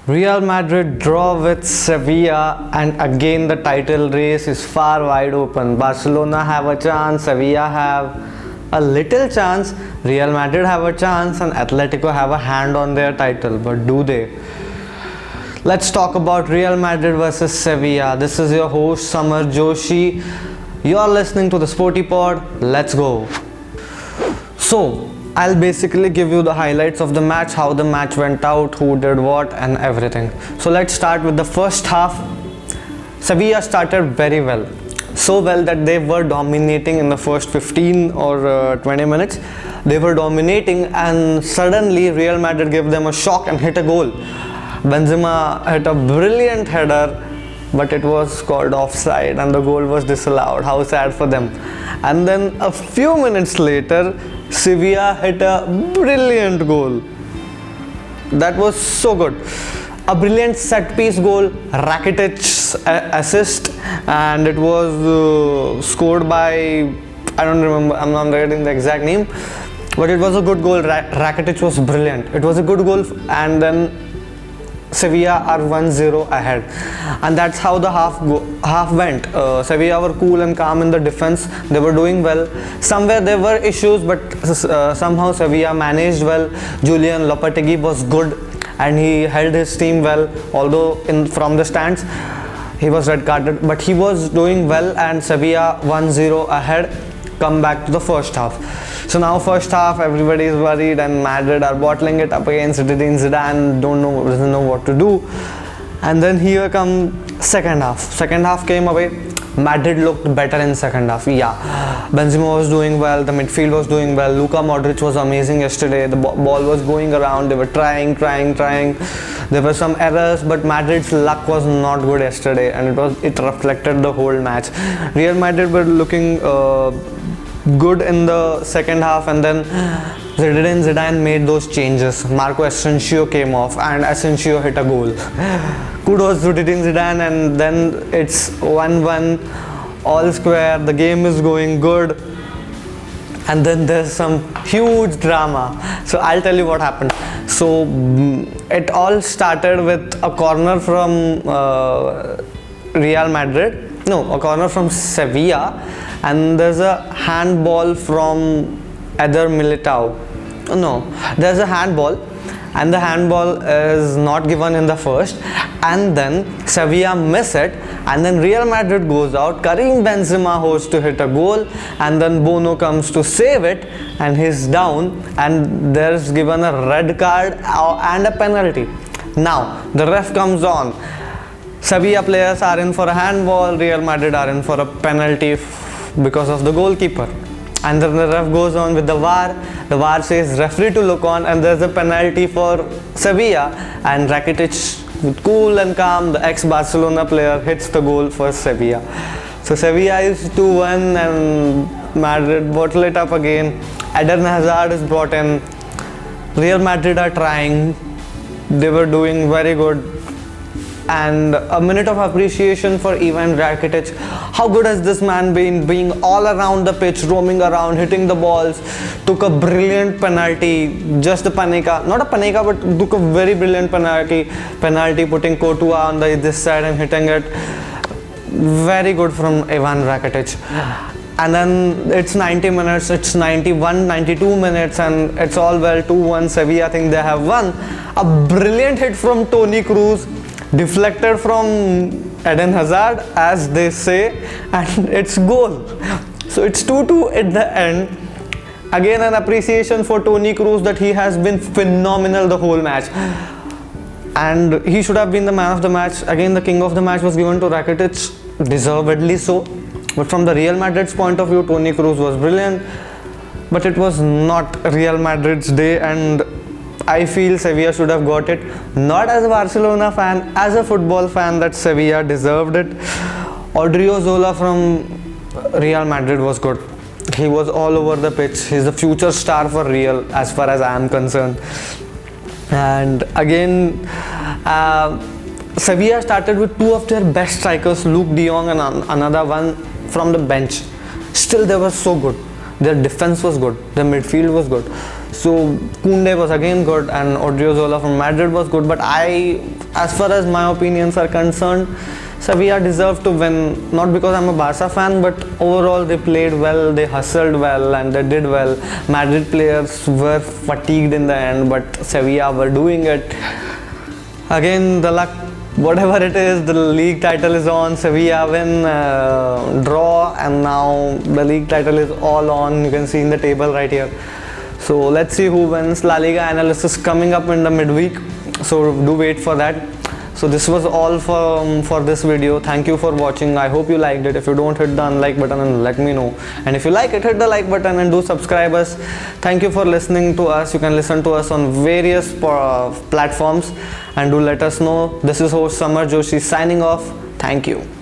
Real Madrid draw with Sevilla, and again the title race is far wide open. Barcelona have a chance, Sevilla have a little chance, Real Madrid have a chance, and Atletico have a hand on their title. But do they? Let's talk about Real Madrid versus Sevilla. This is your host Samar Joshi. You're listening to the Sporty Pod. Let's go. So, I'll basically give you the highlights of the match, how the match went out, who did what, and everything. So let's start with the first half. Sevilla started very well. So well that they were dominating in the first 15 or 20 minutes. They were dominating, and suddenly Real Madrid gave them a shock and hit a goal. Benzema hit a brilliant header, but it was called offside and the goal was disallowed. How sad for them. And then a few minutes later, Sevilla hit a brilliant goal. That was so good. A brilliant set piece goal, Rakitic's assist, and it was scored by, I don't remember, I'm not getting the exact name, but it was a good goal. Rakitic was brilliant. It was a good goal, and then Sevilla are 1-0 ahead, and that's how the half went. Sevilla were cool and calm in the defense. They were doing well. Somewhere there were issues, but somehow Sevilla managed well. Julian Lopetegui was good, and he held his team well. Although from the stands he was red carded, but he was doing well, and Sevilla 1-0 ahead. Come back to the first half. So now first half, everybody is worried, and Madrid are bottling it up against Zidane. Doesn't know what to do. And then here come second half. Second half came away. Madrid looked better in second half. Yeah, Benzema was doing well. The midfield was doing well. Luka Modric was amazing yesterday. The ball was going around. They were trying. There were some errors, but Madrid's luck was not good yesterday, and it reflected the whole match. Real Madrid were looking good in the second half, and then Zidane made those changes. Marco Asensio came off, and Asensio hit a goal. Kudos to Zidane, and then it's 1-1, all square. The game is going good, and then there's some huge drama. So I'll tell you what happened. So it all started with a corner from Real Madrid. No, a corner from Sevilla, and there's a handball from Eder Militao. No, there's a handball, and the handball is not given in the first, and then Sevilla miss it, and then Real Madrid goes out. Karim Benzema goes to hit a goal, and then Bono comes to save it, and he's down, and there's given a red card and a penalty. Now the ref comes on. Sevilla players are in for a handball, Real Madrid are in for a penalty because of the goalkeeper. And then the ref goes on with the VAR. The VAR says referee to look on, and there's a penalty for Sevilla, and Rakitic, with cool and calm, the ex-Barcelona player, hits the goal for Sevilla. So Sevilla is 2-1, and Madrid bottle it up again. Eden Hazard is brought in. Real Madrid are trying. They were doing very good. And a minute of appreciation for Ivan Rakitic. How good has this man been, being all around the pitch, roaming around, hitting the balls. Took a brilliant penalty, just a Panenka, not a Panenka, but took a very brilliant penalty, putting Courtois on this side and hitting it. Very good from Ivan Rakitic. And then it's 90 minutes, it's 92 minutes, and it's all well, 2-1, Sevilla think they have won. A brilliant hit from Toni Kroos, deflected from Eden Hazard, as they say, and it's goal. So it's 2-2 at the end. Again, an appreciation for Toni Kroos, that he has been phenomenal the whole match, and he should have been the man of the match. Again, the king of the match was given to Rakitic, deservedly so. But from the Real Madrid's point of view, Toni Kroos was brilliant, but it was not Real Madrid's day, and I feel Sevilla should have got it. Not as a Barcelona fan, as a football fan, that Sevilla deserved it. Odriozola from Real Madrid was good. He was all over the pitch. He's the future star for Real, as far as I am concerned. And again, Sevilla started with two of their best strikers, Luke de Jong and another one from the bench. Still, they were so good. Their defense was good. Their midfield was good. So Koundé was again good, and Odriozola from Madrid was good. But as far as my opinions are concerned, Sevilla deserved to win, not because I'm a Barca fan, but overall they played well, they hustled well, and they did well. Madrid players were fatigued in the end, but Sevilla were doing it. Again, the luck, whatever it is, the league title is on. Sevilla win, draw, and now the league title is all on. You can see in the table right here. So let's see who wins. La Liga analysis coming up in the midweek, so do wait for that. So this was all for this video. Thank you for watching. I hope you liked it. If you don't, hit the unlike button and let me know. And if you like it, hit the like button and do subscribe us. Thank you for listening to us. You can listen to us on various platforms, and do let us know. This is host Samar Joshi signing off. Thank you.